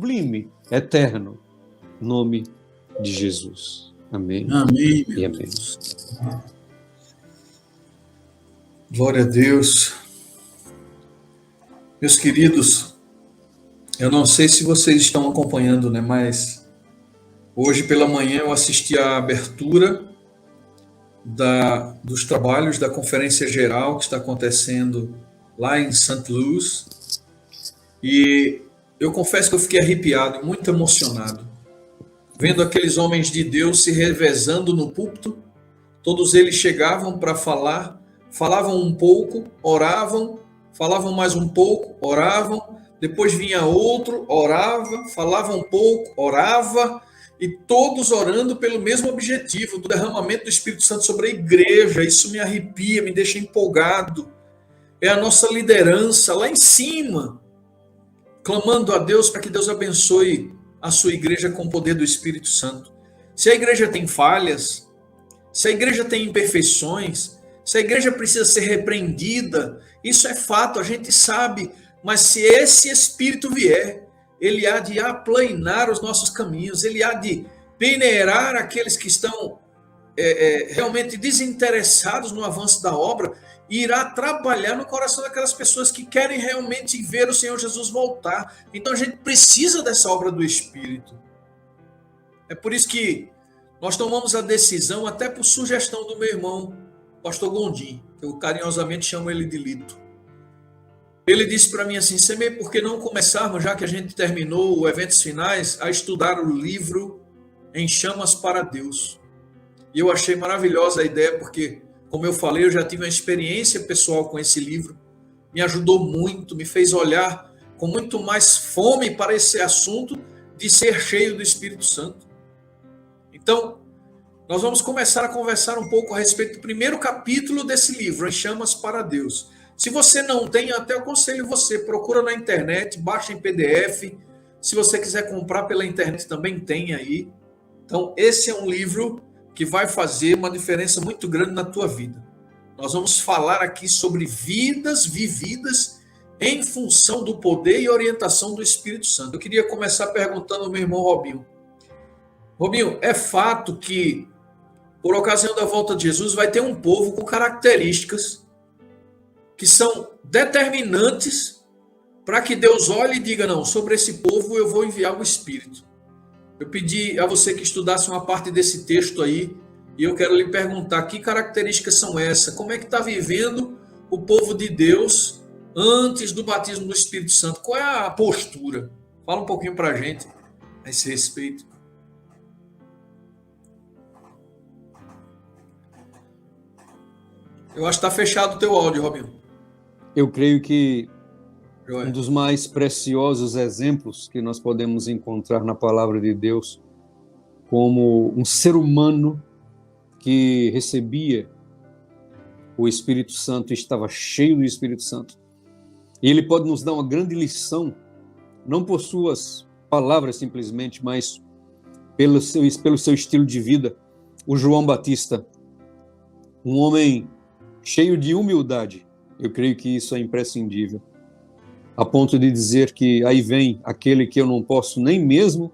sublime, eterno nome de Jesus. Amém. Amém. E amém. Glória a Deus. Meus queridos, eu não sei se vocês estão acompanhando, né? Mas hoje pela manhã eu assisti à abertura dos trabalhos da Conferência Geral que está acontecendo lá em St. Louis. E eu confesso que eu fiquei arrepiado, muito emocionado, vendo aqueles homens de Deus se revezando no púlpito. Todos eles chegavam para falar, falavam um pouco, oravam, falavam mais um pouco, oravam, depois vinha outro, orava, falava um pouco, orava, e todos orando pelo mesmo objetivo, do derramamento do Espírito Santo sobre a igreja. Isso me arrepia, me deixa empolgado. É a nossa liderança lá em cima, clamando a Deus para que Deus abençoe a sua igreja com o poder do Espírito Santo. Se a igreja tem falhas, se a igreja tem imperfeições, se a igreja precisa ser repreendida, isso é fato, a gente sabe, mas se esse Espírito vier, ele há de aplanar os nossos caminhos, ele há de peneirar aqueles que estão realmente desinteressados no avanço da obra, e irá trabalhar no coração daquelas pessoas que querem realmente ver o Senhor Jesus voltar. Então a gente precisa dessa obra do Espírito. É por isso que nós tomamos a decisão, até por sugestão do meu irmão, pastor Gondim, que eu carinhosamente chamo ele de Lito. Ele disse para mim assim: Semê, por que não começarmos, já que a gente terminou os eventos finais, a estudar o livro Em Chamas para Deus? E eu achei maravilhosa a ideia, porque, como eu falei, eu já tive uma experiência pessoal com esse livro, me ajudou muito, me fez olhar com muito mais fome para esse assunto de ser cheio do Espírito Santo. Então, nós vamos começar a conversar um pouco a respeito do primeiro capítulo desse livro, Em Chamas para Deus. Se você não tem, eu até aconselho você, procura na internet, baixa em PDF. Se você quiser comprar pela internet, também tem aí. Então, esse é um livro que vai fazer uma diferença muito grande na tua vida. Nós vamos falar aqui sobre vidas vividas em função do poder e orientação do Espírito Santo. Eu queria começar perguntando ao meu irmão Robinho. Robinho, é fato que, por ocasião da volta de Jesus, vai ter um povo com características que são determinantes para que Deus olhe e diga: não, sobre esse povo eu vou enviar o Espírito. Eu pedi a você que estudasse uma parte desse texto aí, e eu quero lhe perguntar: que características são essas? Como é que está vivendo o povo de Deus antes do batismo do Espírito Santo? Qual é a postura? Fala um pouquinho para a gente a esse respeito. Eu acho que está fechado o teu áudio, Robinho. Eu creio que um dos mais preciosos exemplos que nós podemos encontrar na palavra de Deus, como um ser humano que recebia o Espírito Santo, estava cheio do Espírito Santo. E ele pode nos dar uma grande lição, não por suas palavras simplesmente, mas pelo seu estilo de vida. O João Batista, um homem cheio de humildade, eu creio que isso é imprescindível, a ponto de dizer que aí vem aquele que eu não posso nem mesmo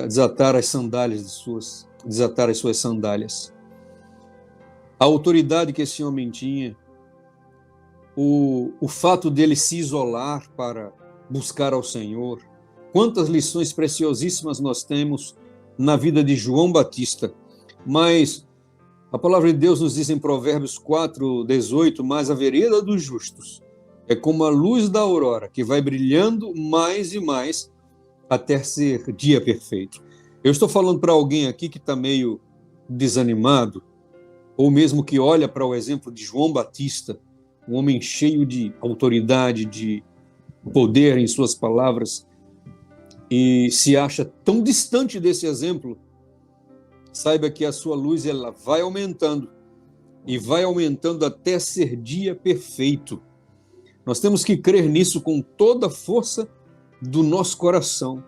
desatar as suas sandálias. A autoridade que esse homem tinha, o fato dele se isolar para buscar ao Senhor. Quantas lições preciosíssimas nós temos na vida de João Batista. Mas a palavra de Deus nos diz em Provérbios 4:18, mas a vereda dos justos é como a luz da aurora, que vai brilhando mais e mais até ser dia perfeito. Eu estou falando para alguém aqui que está meio desanimado, ou mesmo que olha para o exemplo de João Batista, um homem cheio de autoridade, de poder em suas palavras, e se acha tão distante desse exemplo. Saiba que a sua luz ela vai aumentando, e vai aumentando até ser dia perfeito. Nós temos que crer nisso com toda a força do nosso coração,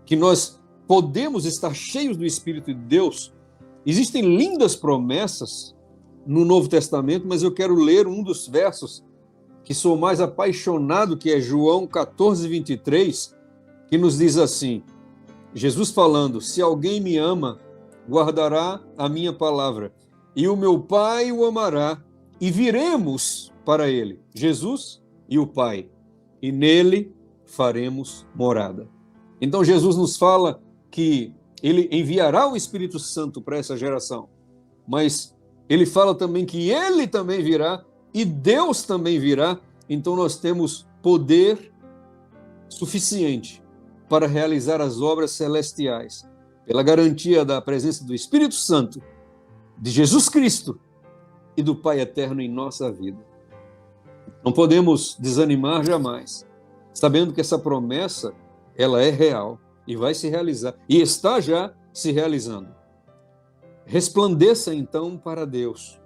que nós podemos estar cheios do Espírito de Deus. Existem lindas promessas no Novo Testamento, mas eu quero ler um dos versos que sou mais apaixonado, que é João 14:23, que nos diz assim, Jesus falando, se alguém me ama, guardará a minha palavra, e o meu Pai o amará, e viremos para ele, Jesus e o Pai, e nele faremos morada. Então Jesus nos fala que ele enviará o Espírito Santo para essa geração, mas ele fala também que ele também virá e Deus também virá, então nós temos poder suficiente para realizar as obras celestiais, pela garantia da presença do Espírito Santo, de Jesus Cristo e do Pai eterno em nossa vida. Não podemos desanimar jamais, sabendo que essa promessa, ela é real e vai se realizar, e está já se realizando. Resplandeça então para Deus.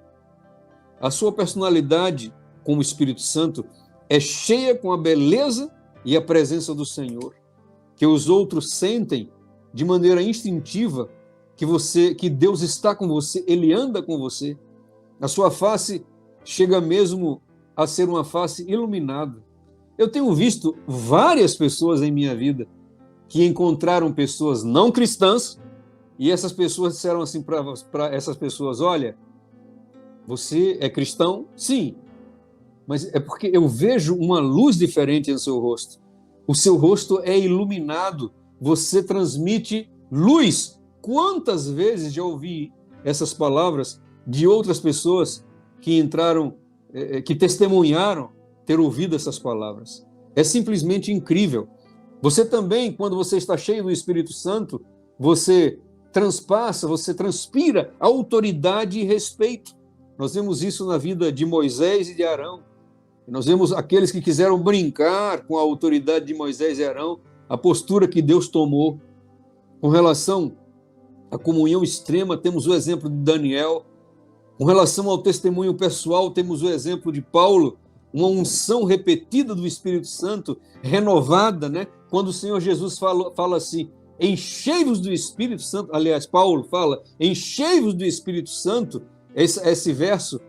A sua personalidade com o Espírito Santo é cheia com a beleza e a presença do Senhor, que os outros sentem de maneira instintiva que Deus está com você, Ele anda com você. A sua face chega mesmo a ser uma face iluminada. Eu tenho visto várias pessoas em minha vida que encontraram pessoas não cristãs e essas pessoas disseram assim para essas pessoas, olha, você é cristão? Sim, mas é porque eu vejo uma luz diferente no seu rosto. O seu rosto é iluminado, você transmite luz. Quantas vezes já ouvi essas palavras de outras pessoas que entraram, que testemunharam ter ouvido essas palavras. É simplesmente incrível. Você também, quando você está cheio do Espírito Santo, você transpassa, você transpira autoridade e respeito. Nós vemos isso na vida de Moisés e de Arão. Nós vemos aqueles que quiseram brincar com a autoridade de Moisés e Arão, a postura que Deus tomou. Com relação à comunhão extrema, temos o exemplo de Daniel. Com relação ao testemunho pessoal, temos o exemplo de Paulo, uma unção repetida do Espírito Santo, renovada, né? Quando o Senhor Jesus fala assim, enchei-vos do Espírito Santo, aliás, Paulo fala, enchei-vos do Espírito Santo, esse verso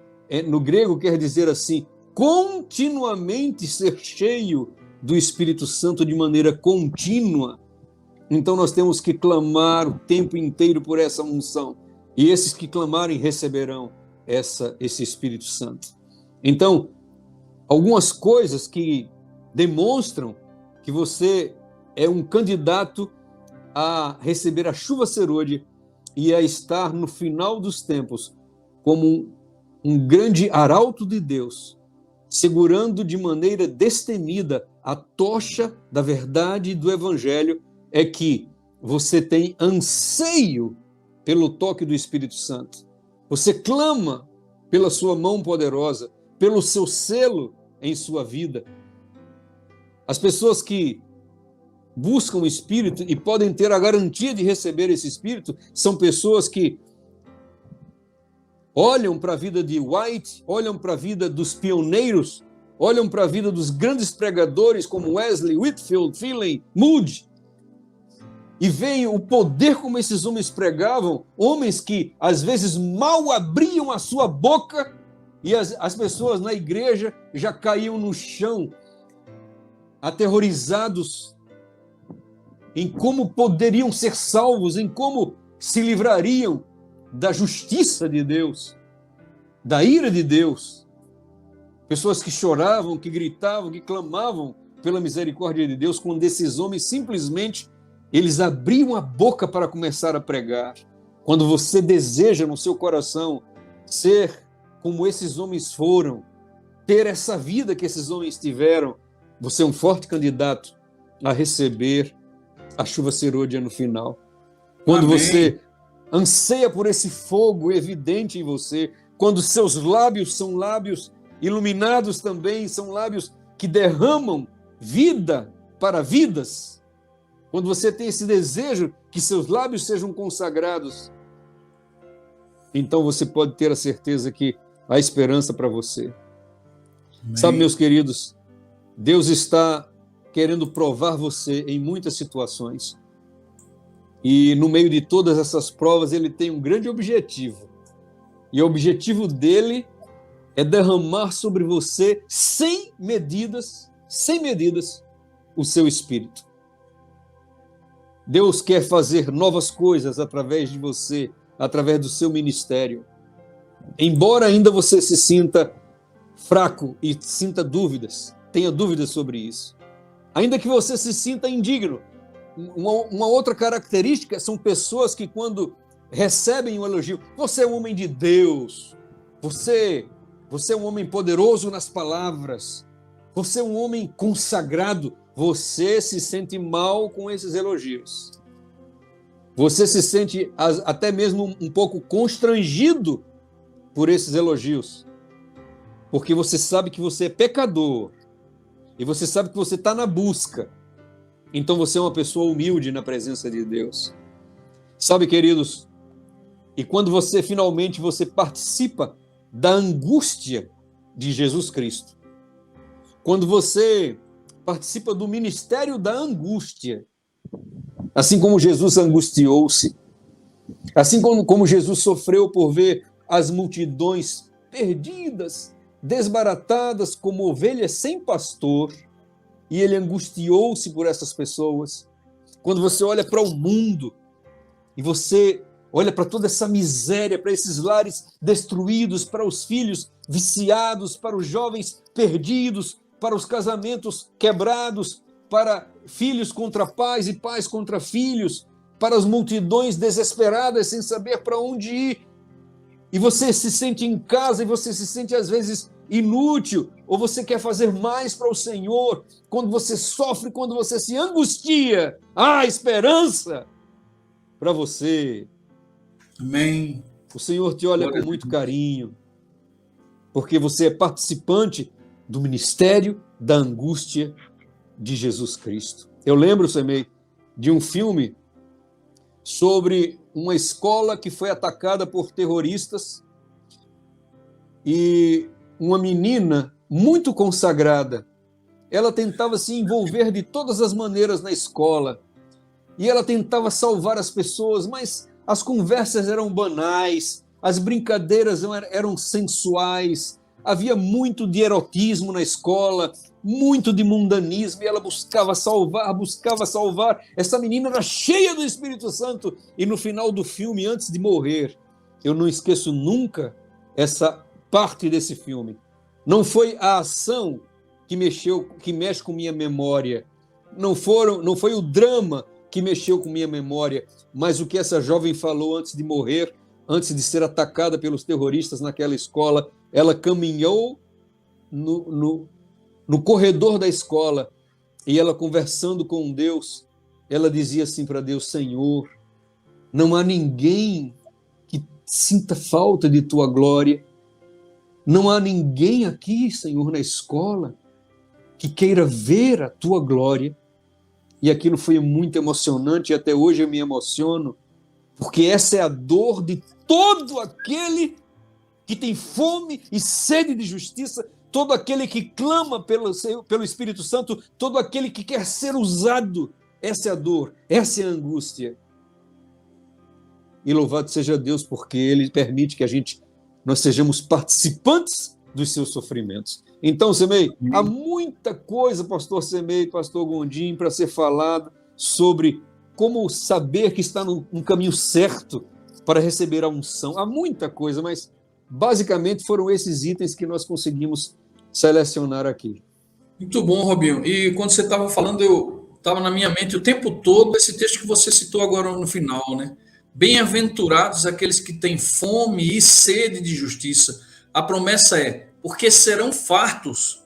no grego quer dizer assim, continuamente ser cheio do Espírito Santo de maneira contínua. Então nós temos que clamar o tempo inteiro por essa unção, e esses que clamarem receberão esse Espírito Santo. Então, algumas coisas que demonstram que você é um candidato a receber a chuva serôdia e a estar no final dos tempos como um grande arauto de Deus, segurando de maneira destemida a tocha da verdade e do Evangelho, é que você tem anseio pelo toque do Espírito Santo. Você clama pela sua mão poderosa, pelo seu selo em sua vida. As pessoas que buscam o Espírito e podem ter a garantia de receber esse Espírito são pessoas que olham para a vida de White, olham para a vida dos pioneiros, olham para a vida dos grandes pregadores como Wesley, Whitefield, Finney, Moody, e veem o poder como esses homens pregavam, homens que às vezes mal abriam a sua boca e as pessoas na igreja já caíam no chão, aterrorizados em como poderiam ser salvos, em como se livrariam da justiça de Deus, da ira de Deus. Pessoas que choravam, que gritavam, que clamavam pela misericórdia de Deus, quando esses homens simplesmente eles abriam a boca para começar a pregar. Quando você deseja no seu coração ser como esses homens foram, ter essa vida que esses homens tiveram, você é um forte candidato a receber a chuva serôdia no final. Quando Amém. Você anseia por esse fogo evidente em você, quando seus lábios são lábios iluminados também, são lábios que derramam vida para vidas, quando você tem esse desejo que seus lábios sejam consagrados, então você pode ter a certeza que há esperança para você. Amém. Sabe, meus queridos, Deus está querendo provar você em muitas situações. E no meio de todas essas provas, ele tem um grande objetivo. E o objetivo dele é derramar sobre você sem medidas, o seu espírito. Deus quer fazer novas coisas através de você, através do seu ministério. Embora ainda você se sinta fraco e sinta dúvidas, tenha dúvidas sobre isso. Ainda que você se sinta indigno. Uma outra característica são pessoas que, quando recebem um elogio, você é um homem de Deus, você é um homem poderoso nas palavras, você é um homem consagrado, você se sente mal com esses elogios. Você se sente até mesmo um pouco constrangido por esses elogios, porque você sabe que você é pecador e você sabe que você está na busca. Então você é uma pessoa humilde na presença de Deus. Sabe, queridos, e quando você finalmente participa da angústia de Jesus Cristo, quando você participa do ministério da angústia, assim como Jesus angustiou-se, assim como Jesus sofreu por ver as multidões perdidas, desbaratadas como ovelhas sem pastor, e ele angustiou-se por essas pessoas. Quando você olha para o mundo e você olha para toda essa miséria, para esses lares destruídos, para os filhos viciados, para os jovens perdidos, para os casamentos quebrados, para filhos contra pais e pais contra filhos, para as multidões desesperadas sem saber para onde ir. E você se sente em casa e você se sente às vezes inútil, ou você quer fazer mais para o Senhor. Quando você sofre, quando você se angustia, há esperança para você. Amém. O Senhor te olha com muito carinho, porque você é participante do ministério da angústia de Jesus Cristo. Eu lembro, Semei, de um filme sobre uma escola que foi atacada por terroristas e uma menina muito consagrada, ela tentava se envolver de todas as maneiras na escola e ela tentava salvar as pessoas, mas as conversas eram banais, as brincadeiras eram sensuais, havia muito de erotismo na escola, muito de mundanismo, e ela buscava salvar. Essa menina era cheia do Espírito Santo, e no final do filme, antes de morrer, eu não esqueço nunca essa parte desse filme. Não foi a ação que mexe com minha memória, não foi o drama que mexeu com minha memória, mas o que essa jovem falou antes de morrer, antes de ser atacada pelos terroristas naquela escola. Ela caminhou no corredor da escola e ela, conversando com Deus, ela dizia assim para Deus: Senhor, não há ninguém que sinta falta de tua glória, não há ninguém aqui, Senhor, na escola que queira ver a tua glória. E aquilo foi muito emocionante, e até hoje eu me emociono, porque essa é a dor de todo aquele que tem fome e sede de justiça, todo aquele que clama pelo Espírito Santo, todo aquele que quer ser usado. Essa é a dor, essa é a angústia. E louvado seja Deus, porque Ele permite que nós sejamos participantes dos seus sofrimentos. Então, Semei, há muita coisa, pastor Semei, pastor Gondim, para ser falado sobre como saber que está no caminho certo para receber a unção. Há muita coisa, mas basicamente foram esses itens que nós conseguimos selecionar aqui. Muito bom, Robinho. E quando você estava falando, eu estava na minha mente o tempo todo esse texto que você citou agora no final, né? Bem-aventurados aqueles que têm fome e sede de justiça. A promessa é: porque serão fartos.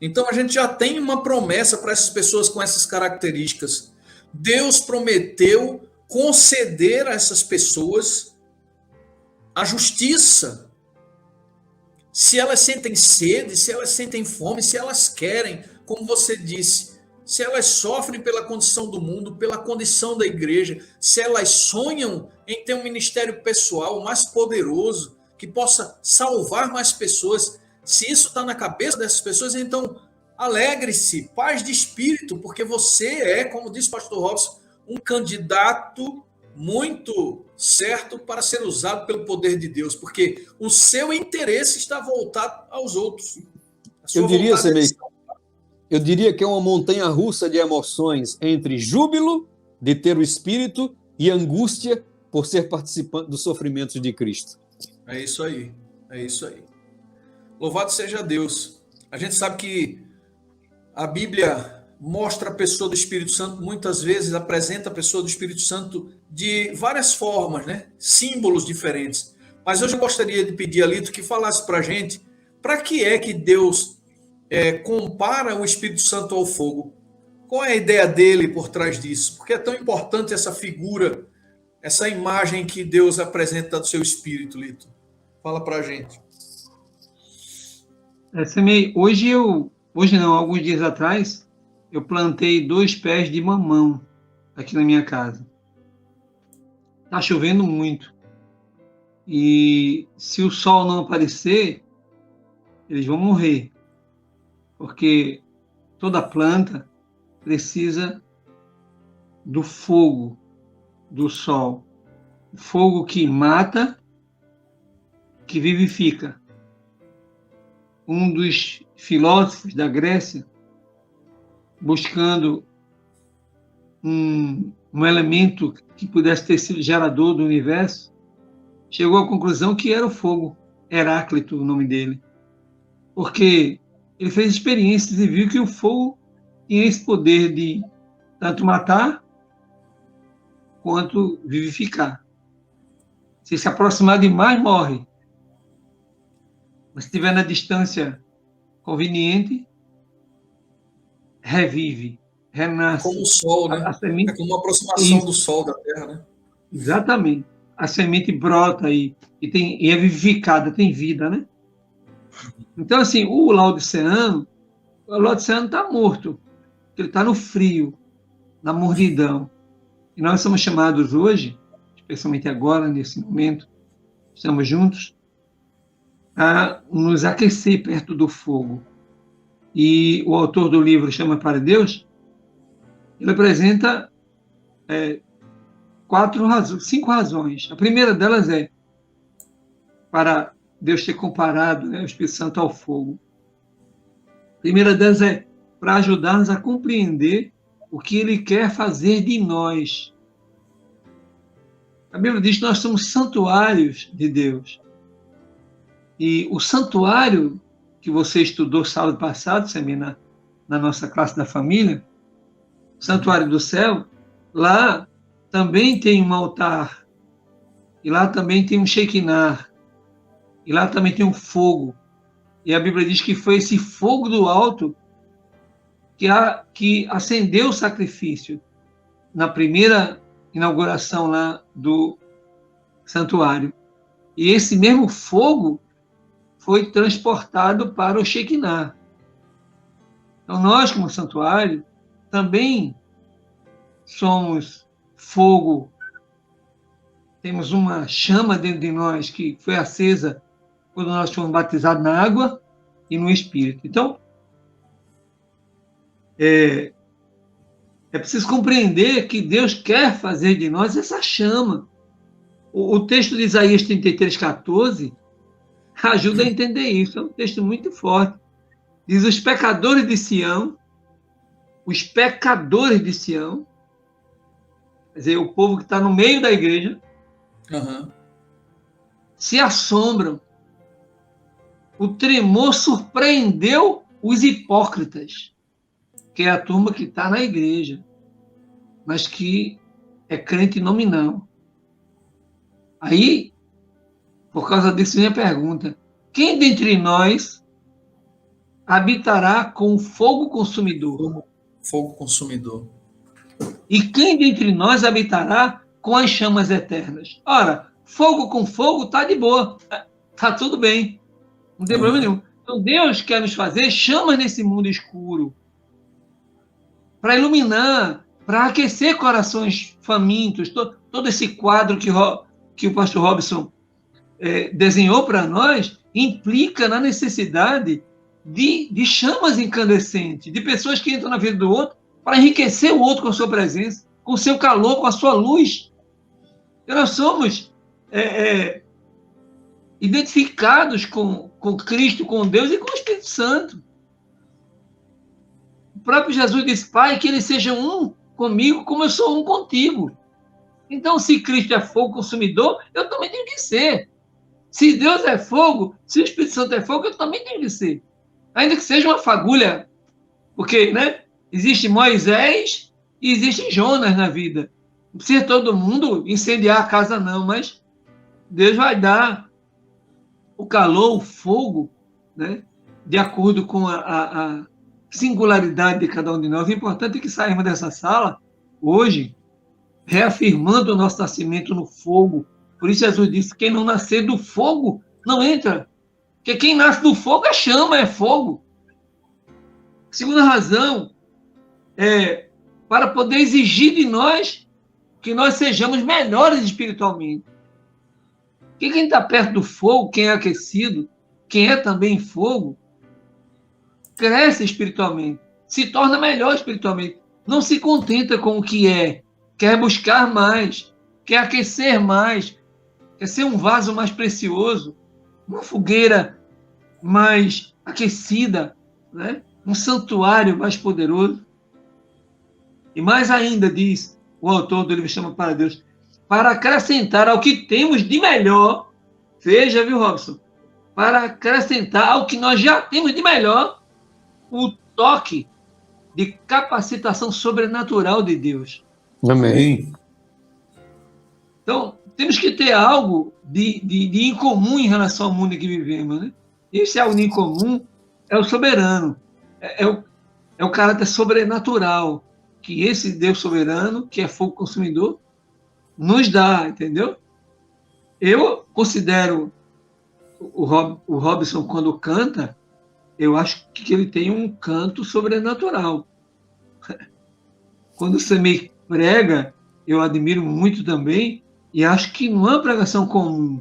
Então a gente já tem uma promessa para essas pessoas com essas características. Deus prometeu conceder a essas pessoas a justiça. Se elas sentem sede, se elas sentem fome, se elas querem, como você disse, se elas sofrem pela condição do mundo, pela condição da igreja, se elas sonham em ter um ministério pessoal mais poderoso, que possa salvar mais pessoas, se isso está na cabeça dessas pessoas, então alegre-se, paz de espírito, porque você é, como disse o pastor Robson, um candidato muito certo para ser usado pelo poder de Deus, porque o seu interesse está voltado aos outros. Eu diria, Semei, Eu diria que é uma montanha-russa de emoções entre júbilo de ter o Espírito e angústia por ser participante dos sofrimentos de Cristo. É isso aí. É isso aí. Louvado seja Deus. A gente sabe que a Bíblia mostra a pessoa do Espírito Santo, muitas vezes apresenta a pessoa do Espírito Santo de várias formas, né? Símbolos diferentes. Mas hoje eu gostaria de pedir a Lito que falasse para a gente para que é que Deus compara o Espírito Santo ao fogo. Qual é a ideia dele por trás disso? Porque é tão importante essa figura, essa imagem que Deus apresenta do seu Espírito, Lito. Fala para a gente. Hoje não, alguns dias atrás, eu plantei 2 pés de mamão aqui na minha casa. Está chovendo muito. E se o sol não aparecer, eles vão morrer. Porque toda planta precisa do fogo do sol. O fogo que mata, que vivifica. Um dos filósofos da Grécia, buscando um elemento que pudesse ter sido gerador do universo, chegou à conclusão que era o fogo. Heráclito, o nome dele. Porque ele fez experiências e viu que o fogo tinha esse poder de tanto matar quanto vivificar. Se aproximar demais, morre. Mas se estiver na distância conveniente, revive, renasce. Como o sol, né? É como uma aproximação do sol da Terra, né? Exatamente. A semente brota e é vivificada, tem vida, né? Então, assim, o Laodiceano está morto. Ele está no frio, na mornidão. E nós somos chamados hoje, especialmente agora, nesse momento, estamos juntos, a nos aquecer perto do fogo. E o autor do livro Chama para Deus, ele apresenta 5 razões. A primeira delas é para Deus ter comparado, né, o Espírito Santo ao fogo. A primeira delas é para ajudar-nos a compreender o que ele quer fazer de nós. A Bíblia diz que nós somos santuários de Deus. E o santuário que você estudou sábado passado, Semina, na nossa classe da família, o santuário do céu, lá também tem um altar, e lá também tem um Shekinah, e lá também tem um fogo. E a Bíblia diz que foi esse fogo do alto que acendeu o sacrifício na primeira inauguração lá do santuário. E esse mesmo fogo foi transportado para o Shekinah. Então, nós, como santuário, também somos fogo. Temos uma chama dentro de nós que foi acesa quando nós fomos batizados na água e no Espírito. Então, é preciso compreender que Deus quer fazer de nós essa chama. O texto de Isaías 33:14 ajuda a entender isso. É um texto muito forte. Diz: os pecadores de Sião, quer dizer, o povo que está no meio da igreja, se assombram. O tremor surpreendeu os hipócritas, que é a turma que está na igreja, mas que é crente nominal. Aí, por causa disso, vem a pergunta: quem dentre nós habitará com o fogo consumidor? Fogo consumidor. E quem dentre nós habitará com as chamas eternas? Ora, fogo com fogo está de boa, está tudo bem, não tem problema nenhum. Então, Deus quer nos fazer chamas nesse mundo escuro, para iluminar, para aquecer corações famintos. Todo esse quadro que o pastor Robson desenhou para nós implica na necessidade de chamas incandescentes, de pessoas que entram na vida do outro para enriquecer o outro com a sua presença, com o seu calor, com a sua luz. E nós somos identificados com Cristo, com Deus e com o Espírito Santo. próprio Jesus disse, Pai, que eles sejam um comigo como eu sou um contigo. Então, se Cristo é fogo consumidor, eu também tenho que ser. Se Deus é fogo, se o Espírito Santo é fogo, eu também tenho que ser. Ainda que seja uma fagulha, porque, né, existe Moisés e existe Jonas na vida. Não precisa todo mundo incendiar a casa, não, mas Deus vai dar o calor, o fogo, né, de acordo com a singularidade de cada um de nós. O importante é que saímos dessa sala hoje reafirmando o nosso nascimento no fogo. Por isso Jesus disse, quem não nascer do fogo não entra. Porque quem nasce do fogo é chama, é fogo. Segunda razão é para poder exigir de nós que nós sejamos melhores espiritualmente. Porque quem está perto do fogo, quem é aquecido, quem é também fogo, cresce espiritualmente, se torna melhor espiritualmente. Não se contenta com o que é, quer buscar mais, quer aquecer mais, quer ser um vaso mais precioso, uma fogueira mais aquecida, né? Um santuário mais poderoso. E mais ainda, diz o autor do livro Chama para Deus, para acrescentar ao que temos de melhor, veja, viu, Robson? Para acrescentar ao que nós já temos de melhor, o toque de capacitação sobrenatural de Deus. Amém. Então, temos que ter algo de incomum em relação ao mundo em que vivemos, né? Esse algo de incomum é o soberano, é o caráter sobrenatural que esse Deus soberano, que é fogo consumidor, nos dá, entendeu? Eu considero o Robson, quando canta, eu acho que ele tem um canto sobrenatural. Quando você me prega, eu admiro muito também, e acho que não é uma pregação comum.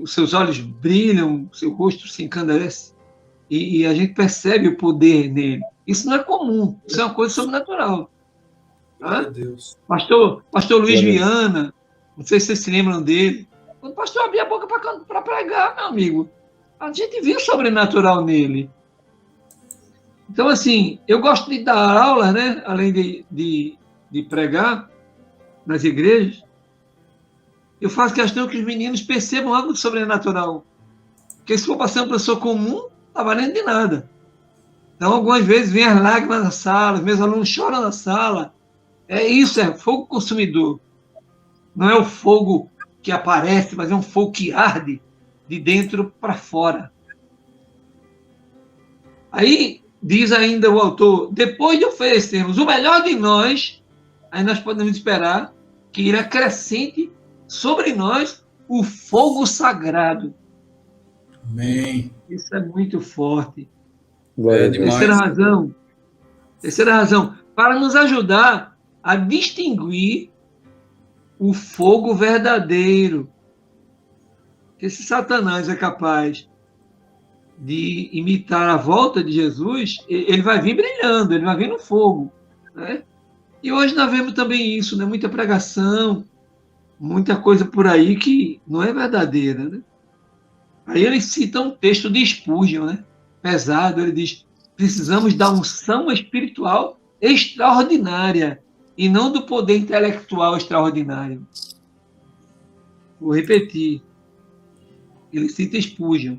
Os seus olhos brilham, o seu rosto se encandece, e a gente percebe o poder nele. Isso não é comum, isso é uma coisa sobrenatural. Glória a Deus. Pastor Luiz Viana, não sei se vocês se lembram dele. Quando o pastor abria a boca para pregar, meu amigo, a gente via o sobrenatural nele. Então, assim, eu gosto de dar aula, né? Além de pregar nas igrejas, eu faço questão que os meninos percebam algo de sobrenatural. Porque se for para ser uma pessoa comum, não está valendo de nada. Então, algumas vezes, vem as lágrimas na sala, os meus alunos choram na sala. É isso, é fogo consumidor. Não é o fogo que aparece, mas é um fogo que arde de dentro para fora. Aí, diz ainda o autor, depois de oferecermos o melhor de nós, aí nós podemos esperar que ele acrescente sobre nós o fogo sagrado. Amém. Isso é muito forte. É demais. Terceira razão, para nos ajudar a distinguir o fogo verdadeiro. Que se Satanás é capaz de imitar a volta de Jesus, ele vai vir brilhando, ele vai vir no fogo, né? E hoje nós vemos também isso, né? Muita pregação, muita coisa por aí que não é verdadeira, né? Aí ele cita um texto de Spurgeon, né? Pesado, ele diz, precisamos da unção espiritual extraordinária e não do poder intelectual extraordinário. Vou repetir. Ele cita Spurgeon.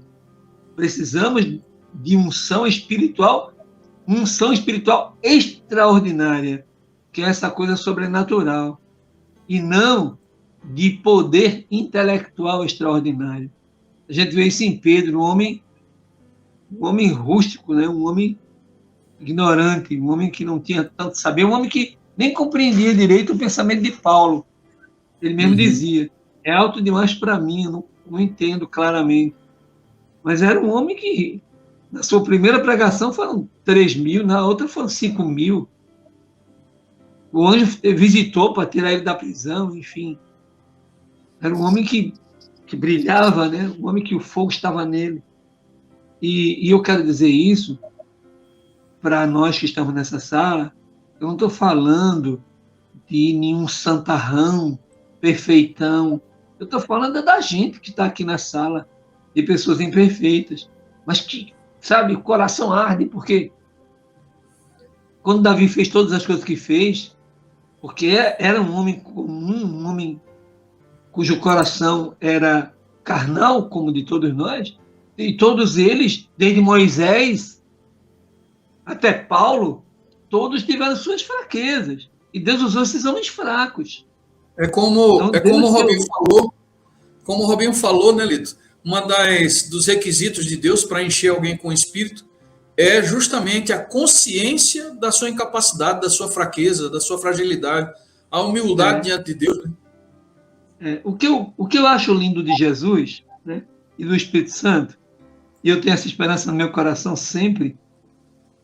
Precisamos de unção espiritual extraordinária, que é essa coisa sobrenatural, e não de poder intelectual extraordinário. A gente vê isso em Pedro, um homem rústico, né? Um homem ignorante, um homem que não tinha tanto saber, um homem que nem compreendia direito o pensamento de Paulo. Ele mesmo dizia, é alto demais para mim, eu não entendo claramente. Mas era um homem que, na sua primeira pregação foram 3.000, na outra foram 5.000. O anjo visitou para tirar ele da prisão, enfim. Era um homem que brilhava, né? Um homem que o fogo estava nele. E eu quero dizer isso para nós que estamos nessa sala. Eu não estou falando de nenhum santarrão, perfeitão. Eu estou falando da gente que está aqui na sala, de pessoas imperfeitas, mas que, sabe, o coração arde, porque quando Davi fez todas as coisas que fez, porque era um homem comum, um homem cujo coração era carnal, como de todos nós, e todos eles, desde Moisés até Paulo, todos tiveram suas fraquezas. E Deus usou esses homens fracos. Como o Robinho falou, né, Lito? Dos requisitos de Deus para encher alguém com o Espírito é justamente a consciência da sua incapacidade, da sua fraqueza, da sua fragilidade, a humildade diante de Deus. Né? O que eu acho lindo de Jesus, né, e do Espírito Santo, e eu tenho essa esperança no meu coração sempre,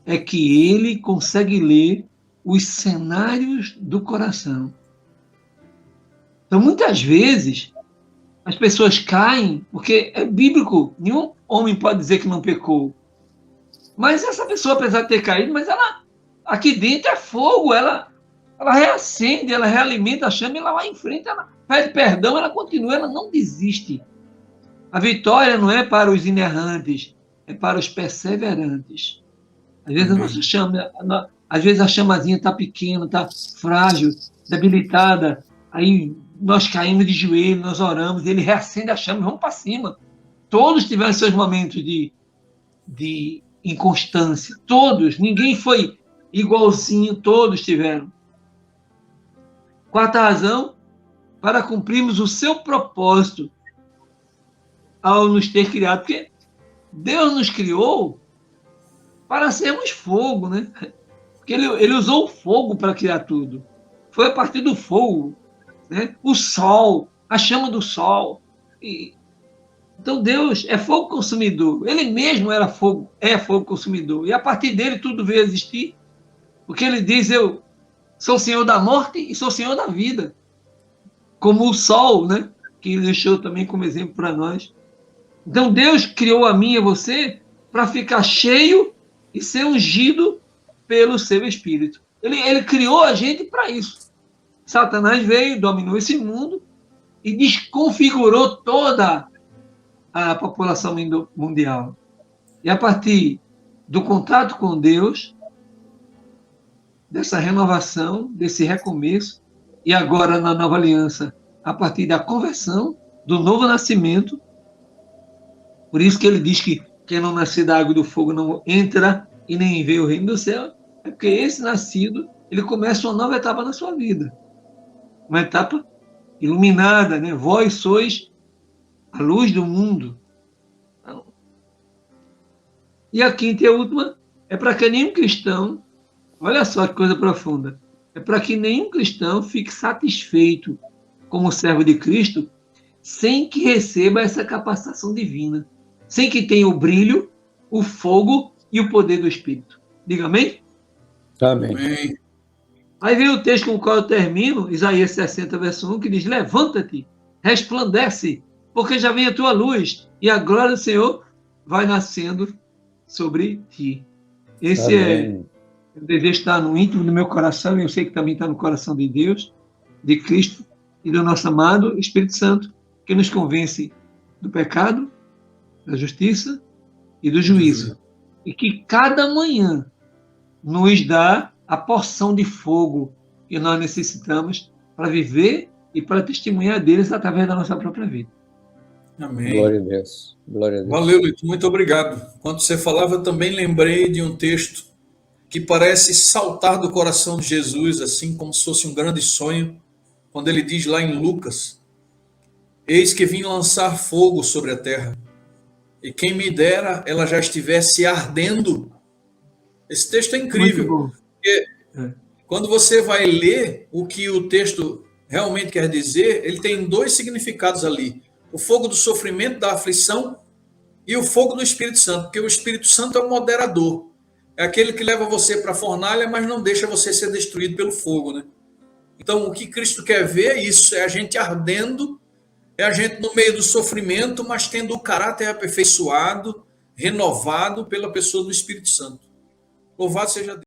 é que ele consegue ler os cenários do coração. Então, muitas vezes, as pessoas caem, porque é bíblico, nenhum homem pode dizer que não pecou. Mas essa pessoa, apesar de ter caído, mas ela, aqui dentro é fogo, ela reacende, ela realimenta a chama, ela vai em frente, ela pede perdão, ela continua, ela não desiste. A vitória não é para os inerrantes, é para os perseverantes. Às vezes a nossa chama, às vezes a chamazinha está pequena, está frágil, debilitada, aí nós caímos de joelho, nós oramos, ele reacende a chama e vamos para cima. Todos tiveram seus momentos de inconstância, todos, ninguém foi igualzinho, todos tiveram. Quarta razão, para cumprirmos o seu propósito ao nos ter criado, porque Deus nos criou para sermos fogo, né? Porque ele usou o fogo para criar tudo. Foi a partir do fogo, né? O sol, a chama do sol. Então Deus é fogo consumidor. Ele mesmo era fogo, é fogo consumidor. E a partir dele tudo veio a existir. Porque ele diz, eu sou Senhor da morte e sou Senhor da vida. Como o sol, né? Que ele deixou também como exemplo para nós. Então Deus criou a mim e a você para ficar cheio e ser ungido pelo seu Espírito. Ele criou a gente para isso. Satanás veio, dominou esse mundo e desconfigurou toda a população mundial. E a partir do contato com Deus, dessa renovação, desse recomeço, e agora na nova aliança, a partir da conversão, do novo nascimento, por isso que ele diz que quem não nascer da água e do fogo não entra e nem vê o reino do céu, é porque esse nascido, ele começa uma nova etapa na sua vida. Uma etapa iluminada, né? Vós sois a luz do mundo. E a quinta e a última é para que nenhum cristão, olha só que coisa profunda, é para que nenhum cristão fique satisfeito como servo de Cristo sem que receba essa capacitação divina, sem que tenha o brilho, o fogo e o poder do Espírito. Diga amém? Amém. Aí vem o texto com o qual eu termino, Isaías 60, verso 1, que diz, levanta-te, resplandece, porque já vem a tua luz, e a glória do Senhor vai nascendo sobre ti. Esse é o desejo que está no íntimo do meu coração, e eu sei que também está no coração de Deus, de Cristo e do nosso amado Espírito Santo, que nos convence do pecado, da justiça e do juízo. E que cada manhã nos dá a porção de fogo que nós necessitamos para viver e para testemunhar deles através da nossa própria vida. Amém. Glória a Deus. Glória a Deus. Valeu, Lito. Muito obrigado. Quando você falava, eu também lembrei de um texto que parece saltar do coração de Jesus, assim como se fosse um grande sonho, quando ele diz lá em Lucas, eis que vim lançar fogo sobre a terra, e quem me dera ela já estivesse ardendo. Esse texto é incrível, porque quando você vai ler o que o texto realmente quer dizer, ele tem dois significados ali, o fogo do sofrimento, da aflição, e o fogo do Espírito Santo, porque o Espírito Santo é o moderador, é aquele que leva você para a fornalha, mas não deixa você ser destruído pelo fogo, né? Então, o que Cristo quer ver é isso, é a gente ardendo, é a gente no meio do sofrimento, mas tendo o caráter aperfeiçoado, renovado pela pessoa do Espírito Santo. Louvado seja Deus.